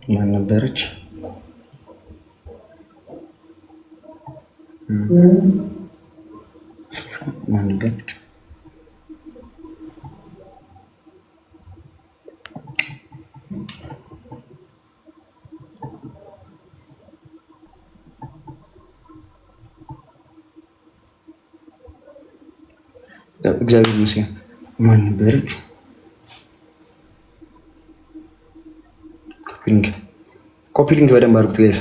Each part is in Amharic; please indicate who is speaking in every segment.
Speaker 1: ማን ነበረች? ማን ነበረች? እግዚአብሔር ይመስገን። ማን ነበረች? ኮፒ ሊንክ በደንብ አድርጉት ጋይስ።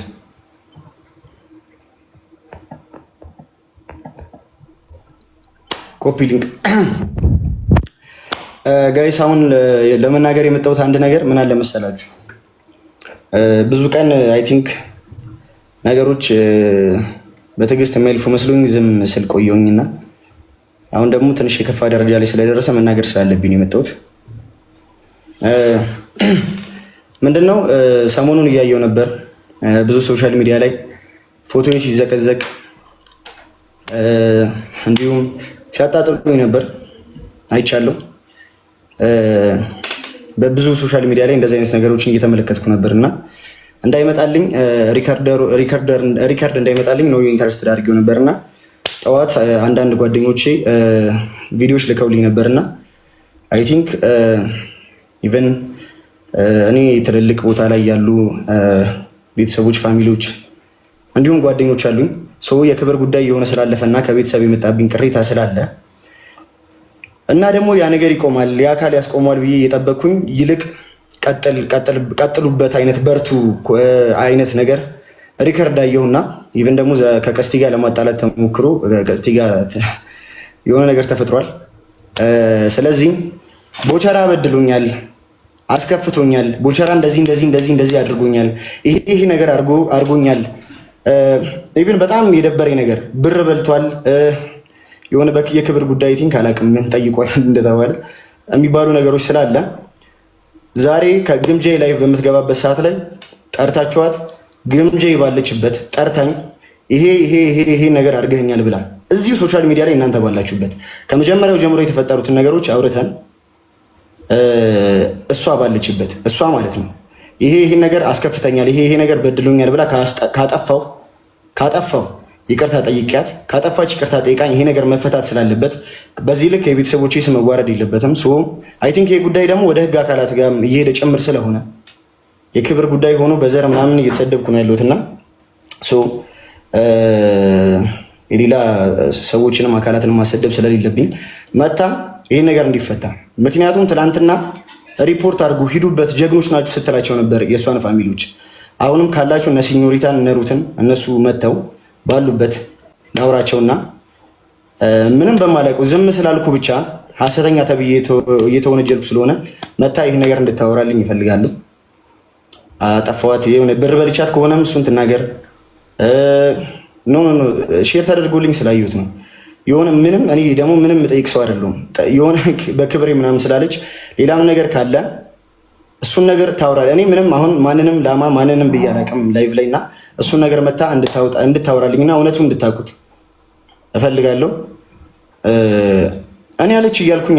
Speaker 1: ኮፒ ሊንክ ጋይስ። አሁን ለመናገር የመጣሁት አንድ ነገር ምን አለ መሰላችሁ፣ ብዙ ቀን አይ ቲንክ ነገሮች በትዕግስት የሚያልፉ መስሎኝ ዝም ስል ቆየሁኝና አሁን ደግሞ ትንሽ የከፋ ደረጃ ላይ ስለደረሰ መናገር ስላለብኝ የመጣሁት ምንድነው፣ ሰሞኑን እያየው ነበር ብዙ ሶሻል ሚዲያ ላይ ፎቶዬ ሲዘቀዘቅ እንዲሁም ሲያጣጥሉኝ ነበር አይቻለሁ። በብዙ ሶሻል ሚዲያ ላይ እንደዚህ አይነት ነገሮችን እየተመለከትኩ ነበርና እንዳይመጣልኝ ሪከርድ እንዳይመጣልኝ ነው ኢንተረስትድ አድርጌው ነበርና ጠዋት አንዳንድ ጓደኞቼ ቪዲዮዎች ልከውልኝ ነበርና አይ ቲንክ ኢቨን እኔ ትልልቅ ቦታ ላይ ያሉ ቤተሰቦች፣ ፋሚሊዎች እንዲሁም ጓደኞች አሉኝ። ሰው የክብር ጉዳይ የሆነ ስላለፈና ከቤተሰብ የመጣብኝ ቅሬታ ስላለ እና ደግሞ ያ ነገር ይቆማል ያ አካል ያስቆማል ብዬ የጠበቅኩኝ ይልቅ ቀጥሉበት አይነት በርቱ አይነት ነገር ሪከርድ አየሁና ኢቨን ደግሞ ከቀስቲ ጋር ለማጣላት ተሞክሮ ቀስቲ ጋር የሆነ ነገር ተፈጥሯል። ስለዚህ ቦቸራ በድሎኛል፣ አስከፍቶኛል፣ ቦቸራ እንደዚህ አድርጎኛል፣ ይሄ ነገር አድርጎኛል። ኢቨን በጣም የደበረኝ ነገር ብር በልቷል፣ የሆነ የክብር ጉዳይ ቲንክ አላውቅም ምን ጠይቋል እንደተባለ የሚባሉ ነገሮች ስላለ ዛሬ ከግምጄ ላይቭ በምትገባበት ሰዓት ላይ ጠርታችኋት ግምጄ ባለችበት ጠርታኝ ይሄ ነገር አድርገኛል ብላ እዚሁ ሶሻል ሚዲያ ላይ እናንተ ባላችሁበት ከመጀመሪያው ጀምሮ የተፈጠሩትን ነገሮች አውርተን እሷ ባለችበት እሷ ማለት ነው ይሄ ነገር አስከፍተኛል፣ ይሄ ነገር በድሎኛል ብላ ካጠፋው ይቅርታ ጠይቂያት፣ ካጠፋች ይቅርታ ጠይቃኝ ይሄ ነገር መፈታት ስላለበት በዚህ ልክ የቤተሰቦቼ ስም መዋረድ የለበትም። ሶ አይ ቲንክ ይሄ ጉዳይ ደግሞ ወደ ህግ አካላት ጋር እየሄደ ጭምር ስለሆነ የክብር ጉዳይ ሆኖ በዘር ምናምን እየተሰደብኩ ነው ያለሁትና ሶ የሌላ ሰዎችንም አካላትንም ማሰደብ ስለሌለብኝ መታ ይሄን ነገር እንዲፈታ። ምክንያቱም ትላንትና ሪፖርት አድርጉ ሂዱበት ጀግኖች ናችሁ ስትላቸው ነበር የእሷን ፋሚሊዎች። አሁንም ካላችሁ እነ ሲኞሪታን እነ ሩትን እነሱ መተው ባሉበት ላውራቸውና ምንም በማላውቀው ዝም ስላልኩ ብቻ ሐሰተኛ ተብዬ እየተወነጀልኩ ስለሆነ መታ ይሄን ነገር እንድታወራልኝ ይፈልጋሉ። አጠፋዋት የሆነ ብር በልቻት ከሆነም እሱን ትናገር። ኖ ሼር ተደርጎልኝ ስላየሁት ነው። የሆነ ምንም እኔ ደግሞ ምንም የምጠይቅ ሰው አይደለሁም። የሆነ በክብሬ ምናምን ስላለች ሌላም ነገር ካለ እሱን ነገር ታወራል። እኔ ምንም አሁን ማንንም ላማ ማንንም ብዬ አላውቅም ላይቭ ላይ እና እሱን ነገር መታ እንድታወራልኝና እውነቱን እንድታውቁት እፈልጋለሁ። እኔ አለች እያልኩኝ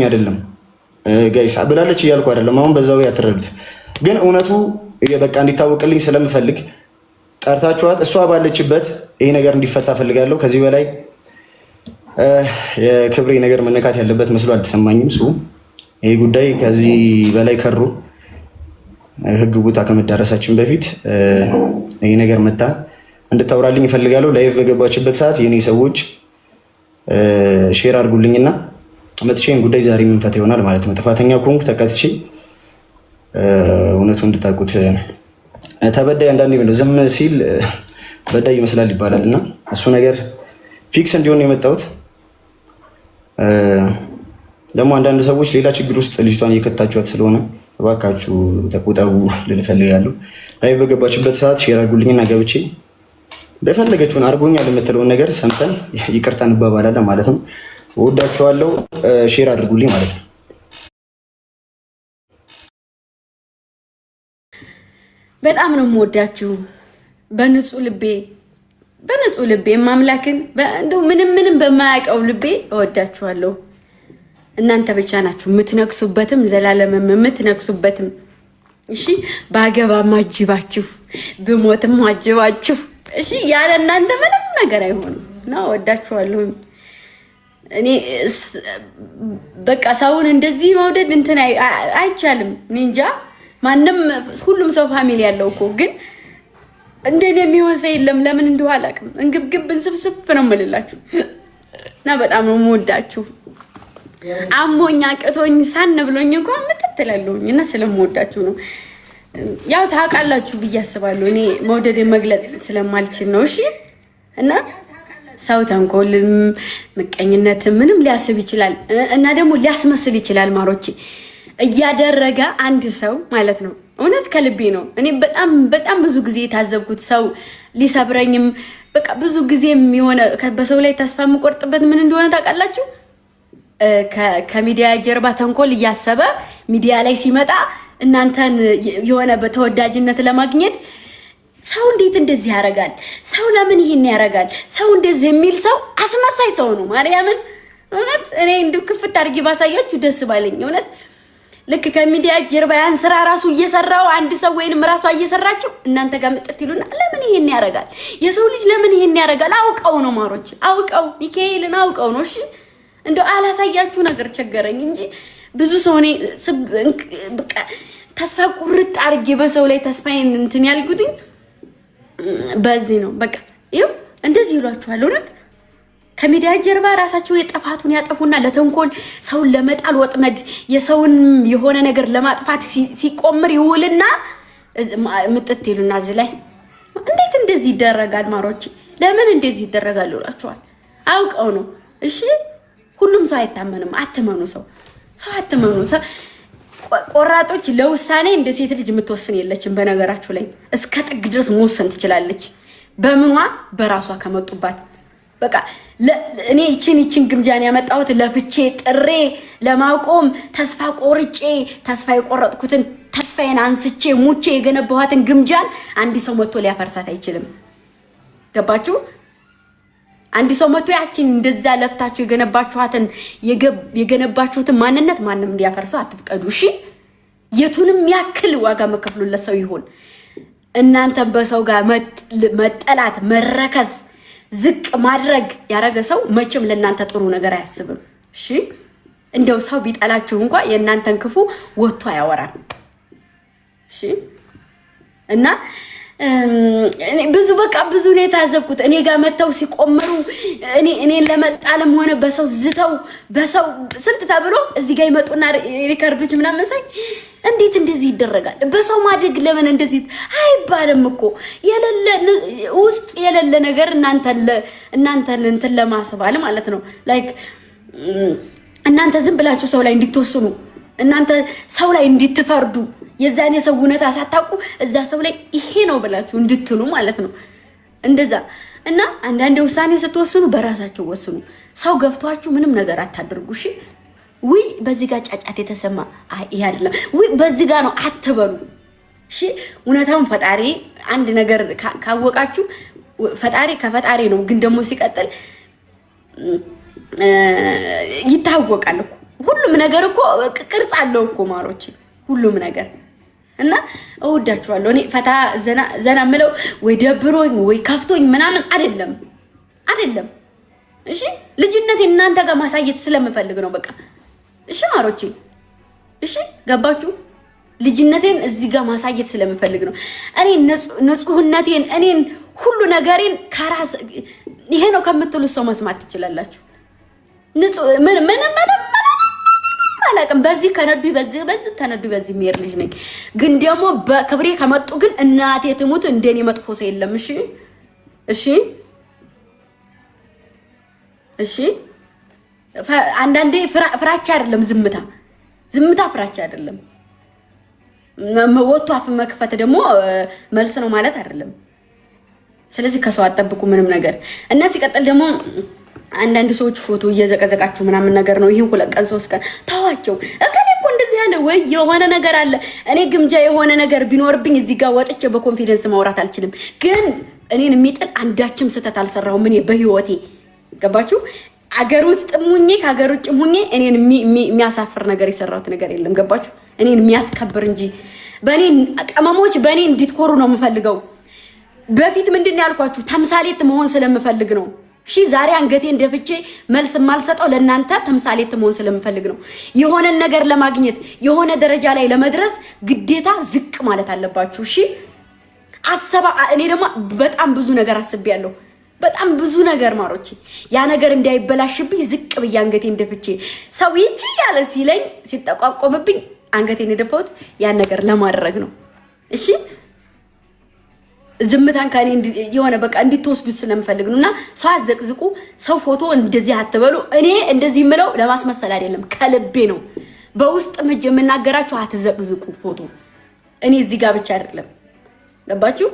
Speaker 1: አይደለም ጋይስ ብላለች እያልኩ አይደለም። አሁን በዛው ያትረዱት ግን እውነቱ በቃ እንዲታወቅልኝ ስለምፈልግ ጠርታችኋት እሷ ባለችበት ይሄ ነገር እንዲፈታ ፈልጋለሁ። ከዚህ በላይ የክብሬ ነገር መነካት ያለበት መስሎ አልተሰማኝም። ይሄ ጉዳይ ከዚህ በላይ ከሩ ህግ ቦታ ከመዳረሳችን በፊት ይሄ ነገር መታ እንድታወራልኝ እፈልጋለሁ። ላይቭ በገባችበት ሰዓት የኔ ሰዎች ሼር አድርጉልኝና መጥቼን ጉዳይ ዛሬ የምንፈታ ይሆናል ማለት ነው። ጥፋተኛ ከሆንኩ ተቀጥቼ እውነቱን እንድታውቁት። ተበዳይ አንዳንዴ ብለው ዝም ሲል በዳይ ይመስላል ይባላል እና እሱ ነገር ፊክስ እንዲሆን የመጣሁት ደግሞ አንዳንድ ሰዎች ሌላ ችግር ውስጥ ልጅቷን እየከታችኋት ስለሆነ እባካችሁ ተቆጠቡ ልል እፈልጋለሁ። ላይ በገባችበት ሰዓት ሼር አድርጉልኝና ገብቼ በፈለገችውን አድርጎኛል የምትለውን ነገር ሰምተን ይቅርታ እንባባላለን ማለት ነው። እወዳችኋለሁ። ሼር አድርጉልኝ ማለት ነው።
Speaker 2: በጣም ነው የምወዳችሁ። በንጹህ ልቤ ማምላክን እንደው ምንም በማያውቀው ልቤ እወዳችኋለሁ። እናንተ ብቻ ናችሁ የምትነክሱበትም ዘላለምም የምትነክሱበትም እሺ ባገባ ማጅባችሁ ብሞትም ማጅባችሁ እሺ ያለ እናንተ ምንም ነገር አይሆንም ነው ወዳችኋለሁ እኔ በቃ ሰውን እንደዚህ መውደድ እንትን አይቻልም እንጃ ማንንም ሁሉም ሰው ፋሚሊ ያለው እኮ ግን እንደኔ የሚወሰይ የለም ለምን እንደው አላውቅም እንግብግብ እንስብስብ ነው የምልላችሁ እና በጣም ነው የምወዳችሁ አሞኛ ቅቶኝ ሳን ብሎኝ እንኳን ምትተላለሁኝ እና ስለምወዳችሁ ነው ያው ታውቃላችሁ ብዬ አስባለሁ እኔ መውደድ መግለጽ ስለማልችል ነው እሺ እና ሰው ተንኮልም ምቀኝነት ምንም ሊያስብ ይችላል እና ደግሞ ሊያስመስል ይችላል ማሮቼ እያደረገ አንድ ሰው ማለት ነው እውነት ከልቤ ነው እኔ በጣም ብዙ ጊዜ የታዘብኩት ሰው ሊሰብረኝም በቃ ብዙ ጊዜም የሆነ በሰው ላይ ተስፋ የምቆርጥበት ምን እንደሆነ ታውቃላችሁ ከሚዲያ ጀርባ ተንኮል እያሰበ ሚዲያ ላይ ሲመጣ እናንተን የሆነ በተወዳጅነት ለማግኘት ሰው እንዴት እንደዚህ ያደርጋል ሰው ለምን ይሄን ያደርጋል ሰው እንደዚህ የሚል ሰው አስመሳይ ሰው ነው ማርያምን እውነት እኔ እንደው ክፍት አድርጌ ባሳያችሁ ደስ ባለኝ እውነት ልክ ከሚዲያ ጀርባ ያን ስራ ራሱ እየሰራው አንድ ሰው ወይንም ራሱ እየሰራችሁ እናንተ ጋር መጥተት ይሉና ለምን ይሄን ያደርጋል የሰው ልጅ ለምን ይሄን ያደርጋል አውቀው ነው ማሮች አውቀው ሚካኤልን አውቀው ነው እሺ እንደው አላሳያችሁ ነገር ቸገረኝ እንጂ ብዙ ሰው እኔ በቃ ተስፋ ቁርጥ አድርጌ በሰው ላይ ተስፋዬን እንትን ያልኩትኝ በዚህ ነው በቃ ይኸው እንደዚህ ይሏችኋል እውነት ከሚዲያ ጀርባ ራሳቸው የጠፋቱን ያጠፉና ለተንኮል ሰውን ለመጣል ወጥመድ የሰውን የሆነ ነገር ለማጥፋት ሲቆምር ይውልና ምጥት ይሉና እዚህ ላይ እንዴት እንደዚህ ይደረጋል ማሮች ለምን እንደዚህ ይደረጋል ይሏችኋል አውቀው ነው እሺ ሁሉም ሰው አይታመንም አትመኑ ሰው አትመኑ ሰው ቆራጦች ለውሳኔ እንደ ሴት ልጅ የምትወስን የለችም በነገራችሁ ላይ እስከ ጥግ ድረስ መወሰን ትችላለች በምኗ በራሷ ከመጡባት በቃ እኔ ይችን ግምጃን ያመጣሁት ለፍቼ ጥሬ ለማቆም ተስፋ ቆርጬ ተስፋ የቆረጥኩትን ተስፋዬን አንስቼ ሙቼ የገነባኋትን ግምጃን አንድ ሰው መጥቶ ሊያፈርሳት አይችልም ገባችሁ አንድ ሰው መጥቶ ያችን እንደዛ ለፍታችሁ የገነባችሁትን ማንነት ማንንም እንዲያፈርሰው አትፍቀዱ እሺ የቱንም ያክል ዋጋ መከፍሉለት ሰው ይሁን እናንተ በሰው ጋር መጠላት መረከስ ዝቅ ማድረግ ያረገ ሰው መቼም ለእናንተ ጥሩ ነገር አያስብም እሺ እንደው ሰው ቢጠላችሁ እንኳን የእናንተን ክፉ ወጥቶ አያወራም እሺ እና ብዙ ነው የታዘብኩት እኔ ጋር መተው ሲቆመሩ እኔን ለመጣለም ሆነ በሰው ዝተው በሰው ስንት ተብሎ እዚህ ጋር ይመጡና ሪከርዶች ምናምን ሳይ እንዴት እንደዚህ ይደረጋል በሰው ማድረግ ለምን እንደዚህ አይባልም እኮ ውስጥ የሌለ ነገር እናንተን እንትን ለማስባል ማለት ነው ላይክ እናንተ ዝም ብላችሁ ሰው ላይ እንድትወስኑ እናንተ ሰው ላይ እንድትፈርዱ የዛኔ ሰው እውነት አሳጣቁ እዛ ሰው ላይ ይሄ ነው ብላችሁ እንድትሉ ማለት ነው እንደዛ እና አንዳንዴ ውሳኔ ስትወስኑ በራሳችሁ ወስኑ ሰው ገፍቷችሁ ምንም ነገር አታድርጉ እሺ ወይ በዚህ ጋር ጫጫት የተሰማ ይሄ አይደለም ወይ በዚህ ጋር ነው አትበሉ እሺ እውነታውን ፈጣሪ አንድ ነገር ካወቃችሁ ፈጣሪ ከፈጣሪ ነው ግን ደግሞ ሲቀጥል ይታወቃል እኮ ሁሉም ነገር እኮ ቅርጽ አለው እኮ ማሮች ሁሉም ነገር እና እወዳችኋለሁ እኔ ፈታ ዘና ምለው ወይ ደብሮኝ ወይ ከፍቶኝ ምናምን አይደለም እሺ ልጅነቴ እናንተ ጋር ማሳየት ስለምፈልግ ነው በቃ እሺ ማሮቼ እሺ ገባችሁ ልጅነቴን እዚህ ጋር ማሳየት ስለምፈልግ ነው እኔ ንጹህነቴን እኔን ሁሉ ነገሬን ከራስ ይሄ ነው ከምትሉ ሰው መስማት ትችላላችሁ ንጹህ ምን አላቅም በዚህ ከነዱ በዚህ ተነዱ በዚህ ሜር ልጅ ነኝ ግን ደግሞ በክብሬ ከመጡ ግን እናቴ ትሙት እንደኔ መጥፎ ሰው የለም እሺ አንዳንዴ ፍራቻ አይደለም ዝምታ ፍራቻ አይደለም ወጥቶ አፍ መክፈት ደግሞ መልስ ነው ማለት አይደለም ስለዚህ ከሰው አጠብቁ ምንም ነገር እና ሲቀጥል ደግሞ አንዳንድ ሰዎች ፎቶ እየዘቀዘቃችሁ ምናምን ነገር ነው ይሄን ሁለት ቀን 3 ቀን ታዋቸው እከሌ እኮ እንደዚህ ያለ ወይ የሆነ ነገር አለ እኔ ግምጃ የሆነ ነገር ቢኖርብኝ እዚህ ጋር ወጥቼ በኮንፊደንስ ማውራት አልችልም ግን እኔን የሚጥል አንዳችም ስህተት አልሰራሁም እኔ በህይወቴ ገባችሁ አገር ውስጥ ሙኜ ከአገር ውጭ ሙኜ እኔን የሚያሳፍር ነገር የሰራሁት ነገር የለም ገባችሁ እኔን የሚያስከብር እንጂ በኔ ቀመሞች በኔ እንድትኮሩ ነው የምፈልገው። በፊት ምንድነው ያልኳችሁ? ተምሳሌት መሆን ስለምፈልግ ነው። እሺ ዛሬ አንገቴን ደፍቼ መልስ ማልሰጠው ለእናንተ ተምሳሌት መሆን ስለምፈልግ ነው። የሆነ ነገር ለማግኘት የሆነ ደረጃ ላይ ለመድረስ ግዴታ ዝቅ ማለት አለባችሁ። እሺ እኔ ደግሞ በጣም ብዙ ነገር አስቤያለሁ። በጣም ብዙ ነገር ማሮቼ፣ ያ ነገር እንዳይበላሽብኝ ዝቅ ብዬ አንገቴን ደፍቼ ሰው ይቺ ያለ ሲለኝ ሲጠቋቆምብኝ አንገቴን የደፋሁት ያን ነገር ለማድረግ ነው። እሺ ዝምታን ካኔ የሆነ በቃ እንድትወስዱት ስለምፈልግ ነውና ሰው አዘቅዝቁ፣ ሰው ፎቶ እንደዚህ አትበሉ። እኔ እንደዚህ ምለው ለማስመሰል አይደለም፣ ከልቤ ነው። በውስጥ የምናገራችሁ አትዘቅዝቁ ፎቶ። እኔ እዚህ ጋር ብቻ አይደለም፣ ገባችሁ?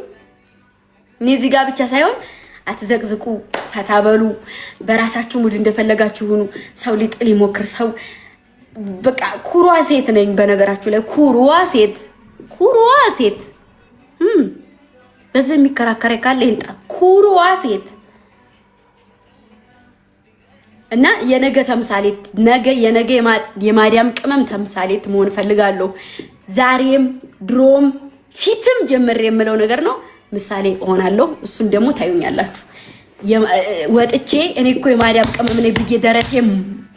Speaker 2: እኔ እዚህ ጋር ብቻ ሳይሆን አትዘቅዝቁ፣ ፈታበሉ፣ በራሳችሁ ሙድ እንደፈለጋችሁ ሁኑ። ሰው ሊጥል ይሞክር ሰው በቃ ኩሯ ሴት ነኝ። በነገራችሁ ላይ ኩሯ ሴት በዚህ የሚከራከር ካለ ይንጣ። ኩሯ ሴት እና የነገ ተምሳሌት የነገ የማዲያም ቅመም ተምሳሌት መሆን ፈልጋለሁ። ዛሬም ድሮም ፊትም ጀምሬ የምለው ነገር ነው። ምሳሌ እሆናለሁ። እሱን ደግሞ ታዩኛላችሁ። ወጥቼ እኔ እኮ የማዲያም ቅመም ነኝ ብዬ ደረቴም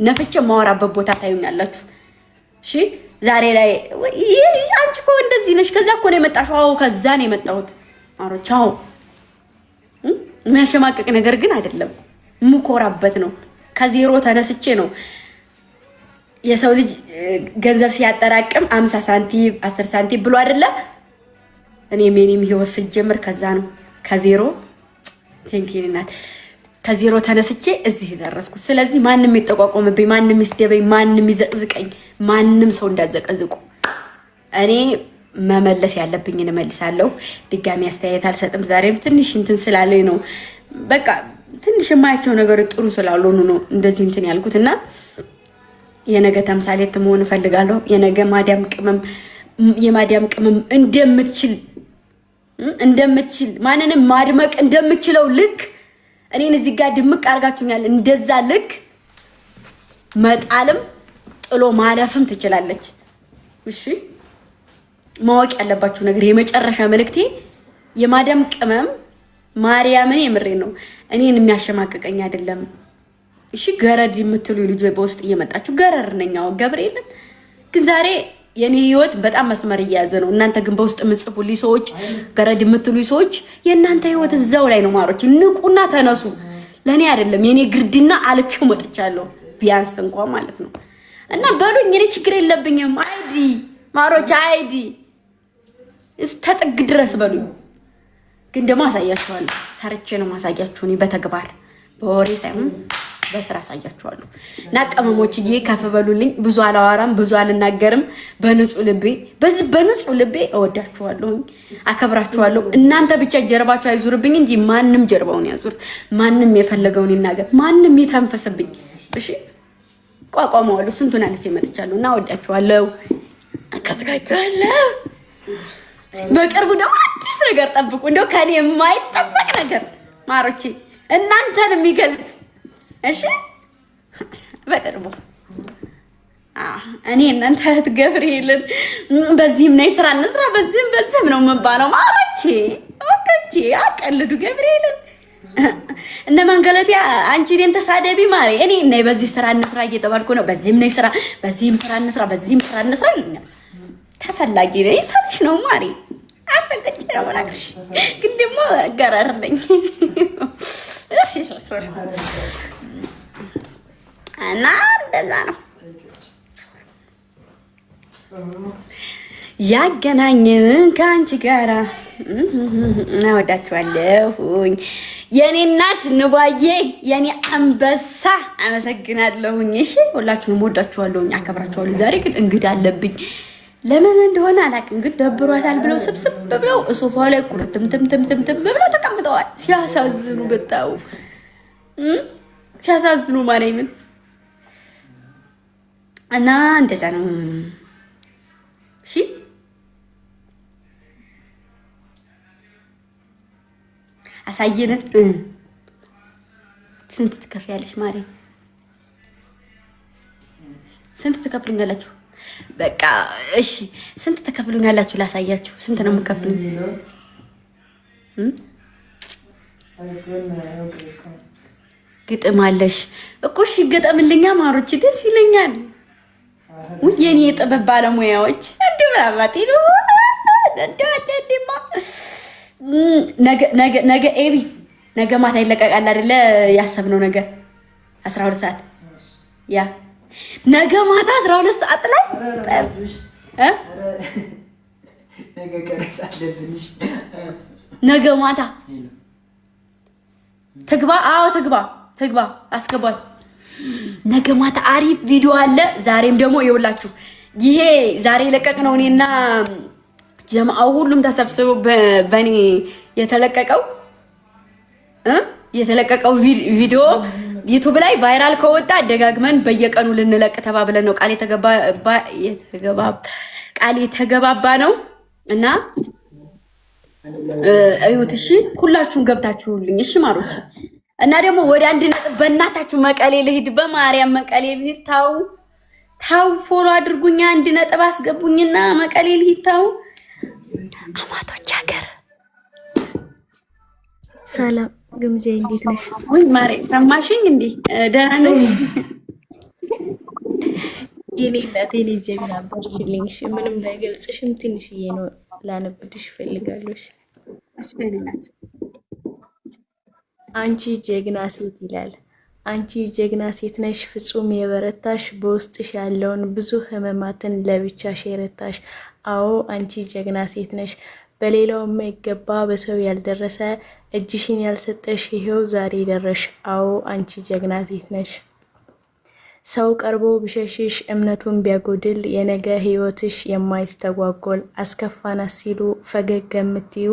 Speaker 2: ነፍቼ ማወራበት ቦታ ታዩኛላችሁ። እሺ ዛሬ ላይ አንቺ እኮ እንደዚህ ነሽ፣ ከዛ እኮ ነው የመጣሽው። አዎ ከዛ ነው የመጣሁት ማሮቻው። የሚያሸማቀቅ ነገር ግን አይደለም፣ ምኮራበት ነው። ከዜሮ ተነስቼ ነው። የሰው ልጅ ገንዘብ ሲያጠራቅም 50 ሳንቲም 10 ሳንቲም ብሎ አይደለ? እኔም ህይወት ስጀምር ከዛ ነው፣ ከዜሮ ቴንኪናት ከዜሮ ተነስቼ እዚህ ደረስኩት። ስለዚህ ማንንም ይጠቋቆምብኝ፣ ማንንም ይስደበኝ፣ ማንንም ይዘቅዝቀኝ፣ ማንንም ሰው እንዳዘቀዝቁ እኔ መመለስ ያለብኝን እመልሳለሁ። ድጋሚ አስተያየት አልሰጥም። ዛሬም ትንሽ እንትን ስላለኝ ነው፣ በቃ ትንሽ የማያቸው ነገር ጥሩ ስላልሆኑ ነው እንደዚህ እንትን ያልኩትና የነገ ተምሳሌት መሆን እፈልጋለሁ። የነገ የማዲያም ቅመም እንደምትችል ማንንም ማድመቅ እንደምችለው ልክ እኔን እዚህ ጋር ድምቅ አርጋችሁኛል። እንደዛ ልክ መጣልም ጥሎ ማለፍም ትችላለች። እሺ ማወቅ ያለባችሁ ነገር የመጨረሻ መልእክቴ የማዳም ቅመም ማርያምን የምሬ ነው። እኔን የሚያሸማቀቀኝ አይደለም። እሺ ገረድ የምትሉ ልጅ በውስጥ እየመጣችሁ ገረር ነኛው ገብርኤልን ግን ዛሬ የኔ ህይወት በጣም መስመር እያያዘ ነው። እናንተ ግን በውስጥ የምጽፉልኝ ሰዎች ገረድ የምትሉ ሰዎች የእናንተ ህይወት እዛው ላይ ነው። ማሮች ንቁና ተነሱ። ለኔ አይደለም የኔ ግርድና አልፌው መጥቻለሁ ቢያንስ እንኳን ማለት ነው። እና በሉኝ እኔ ችግር የለብኝም። አይዲ ማሮች አይዲ እስተጥግ ድረስ በሉኝ። ግን ደግሞ አሳያችኋለሁ። ሰርቼ ነው ማሳያችሁ። እኔ በተግባር በወሬ ሳይሆን በስራ አሳያችኋለሁ። እና ቀመሞችዬ ከፍ በሉልኝ። ብዙ አላወራም፣ ብዙ አልናገርም። በንጹህ ልቤ እወዳችኋለሁ፣ አከብራችኋለሁ። እናንተ ብቻ ጀርባችሁ አይዙርብኝ እንጂ ማንም ጀርባውን ያዙር፣ ማንም የፈለገውን ይናገር፣ ማንም ይተንፈስብኝ። እሺ ቋቋመዋለሁ። ስንቱን አልፌ መጥቻለሁ። እና እወዳችኋለሁ፣ አከብራችኋለሁ። በቅርቡ ደግሞ አዲስ ነገር ጠብቁ። እንደው ከኔ የማይጠበቅ ነገር ማሮቼ እናንተን የሚገልጽ እሺ በቅርቡ እኔ እናንተ ገብርኤልን በዚህም ነይ ስራ እንስራ በዚህም ነው የምባለው። ማሮቼ ወዶቼ አቀልዱ ገብርኤልን እነ መንገለቴ አንቺ እኔን ተሳደቢ ማሬ እኔ ነይ በዚህ ስራ እንስራ እየተባልኩ ነው። በዚህም ነይ ስራ በዚህም ስራ እንስራ ይልኛል። ተፈላጊ ነኝ ሰልሽ ነው ማሬ አሰገጭ ነው ማለክሽ ግን ደግሞ ገረር ነኝ እና እንደዛ ነው ያገናኘን ከአንቺ ጋራ። እወዳችኋለሁኝ የኔ እናት ንባዬ፣ የኔ አንበሳ አመሰግናለሁኝ። እሺ ሁላችሁንም እወዳችኋለሁኝ፣ አከብራችኋለሁ። ዛሬ ግን እንግዳ አለብኝ። ለምን እንደሆነ አላውቅም፣ ግን ደብሯታል ብለው ስብስብ ብለው ሶፋው ላይ ቁርጥምጥምጥምጥም ብለው ተቀምጠዋል። ሲያሳዝኑ በጣው ሲያሳዝኑ ማርያምን። እና እንደዛ ነው። እሺ አሳየን። ስንት ትከፍያለሽ ማርያም? ስንት ትከፍሉኛላችሁ? በቃ እሺ፣ ስንት ተከፍሉኛላችሁ? ላሳያችሁ። ስንት ነው የምከፍሉኝ? ግጥም አለሽ እኮ እሺ፣ ገጠምልኛ ማሮች፣ ደስ ይለኛል። የኔ የጥበብ ባለሙያዎች እንዴ ምናባት ነው። ነገ ኤቢ ነገ ማታ ይለቀቃል አይደለ? ያሰብነው ነገር 12 ሰዓት ያ ነገ ማታ 12 ሰዓት ላይ ነገ ማታ ትግባ። አዎ ትግባ አስገባት። ነገ ማታ አሪፍ ቪዲዮ አለ። ዛሬም ደግሞ ይኸውላችሁ ይሄ ዛሬ የለቀቅነው እኔና ጀማአው ሁሉም ተሰብስበው በእኔ የተለቀቀው ቪዲዮ ዩቲዩብ ላይ ቫይራል ከወጣ ደጋግመን በየቀኑ ልንለቅ ተባብለን ነው ቃል የተገባባ ነው እና እዩት። እሺ ሁላችሁም ገብታችሁልኝ እሺ ማሮች። እና ደግሞ ወደ አንድ ነጥብ በእናታችሁ መቀሌ ልሂድ፣ በማርያም መቀሌ ልሂድ። ታው ፎሎ አድርጉኛ፣ አንድ ነጥብ አስገቡኝና መቀሌ ልሂድ። ታው አማቶች ሀገር
Speaker 3: ሰላም ግምጄ፣ እንዴት ነሽ?
Speaker 2: ወይ ማሬ ሰማሽኝ እንዴ? ደህና ነሽ?
Speaker 3: የኔ እናት የኔ ጀግና በርችልኝ። እሺ ምንም ባይገልጽሽም ትንሽዬ ነው ላነብልሽ እፈልጋለሁ።
Speaker 2: እሺ የኔ እናት።
Speaker 3: አንቺ ጀግና ሴት ይላል። አንቺ ጀግና ሴት ነሽ ፍጹም የበረታሽ፣ በውስጥሽ ያለውን ብዙ ህመማትን ለብቻሽ የረታሽ። አዎ አንቺ ጀግና ሴት ነሽ፣ በሌላው የማይገባ በሰው ያልደረሰ እጅሽን ያልሰጠሽ ይሄው ዛሬ ደረሽ። አዎ አንቺ ጀግና ሴት ነሽ። ሰው ቀርቦ ቢሸሽሽ እምነቱን ቢያጎድል የነገ ህይወትሽ የማይስተጓጎል አስከፋናት ሲሉ ፈገግ የምትዩ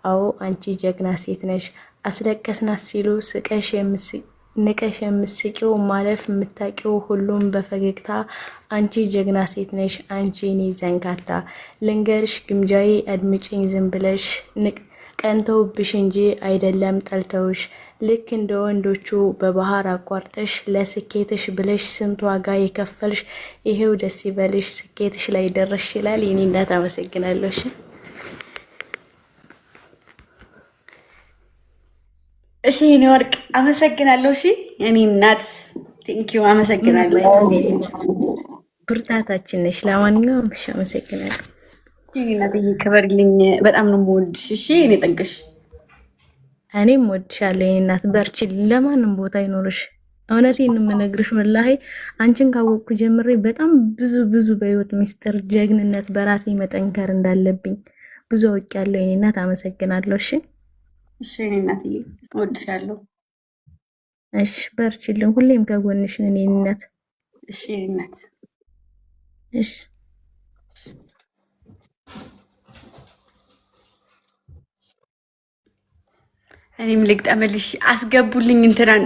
Speaker 3: አዎ አንቺ ጀግና ሴት ነሽ። አስለቀስናት ሲሉ ንቀሽ የምስቂው ማለፍ የምታቂው ሁሉም በፈገግታ አንቺ ጀግና ሴት ነሽ። አንቺ እኔ ዘንካታ ልንገርሽ ግምጃዬ አድምጪኝ ዝም ብለሽ ቀንተውብሽ እንጂ አይደለም ጠልተውሽ ልክ እንደ ወንዶቹ በባህር አቋርጠሽ ለስኬትሽ ብለሽ ስንት ዋጋ የከፈልሽ ይሄው ደስ ይበልሽ ስኬትሽ ላይ ደረሽ ይላል። የኔ እናት አመሰግናለሁ።
Speaker 2: እሺ የኔ ወርቅ አመሰግናለሁ። እሺ የኔ እናት ቴንኪው አመሰግናለሁ።
Speaker 3: ብርታታችን ነሽ። ለማንኛውም እሺ አመሰግናለሁ።
Speaker 2: የኔ እናትዬ ክበርልኝ። በጣም ነው የምወድሽ። እሺ የኔ ጠንቅሽ
Speaker 3: እኔም ወድሻለሁ የኔ እናት። በርቺ፣ ለማንም ቦታ አይኖርሽ። እውነቴን የምነግርሽ ወላሂ አንቺን ካወቅኩ ጀምሬ በጣም ብዙ በህይወት ሚስጥር ጀግንነት፣ በራሴ መጠንከር እንዳለብኝ ብዙ አውቄያለሁ የኔ እናት። አመሰግናለሁ። እሺ
Speaker 2: እሺ የኔ እናትዬ ወድሻለሁ።
Speaker 3: እሺ በርቺልኝ፣ ሁሌም ከጎንሽ ነኝ የኔ እናት።
Speaker 2: እሺ የኔ እናት።
Speaker 3: እሺ
Speaker 2: እኔም ልግጠምልሽ። አስገቡልኝ እንትናን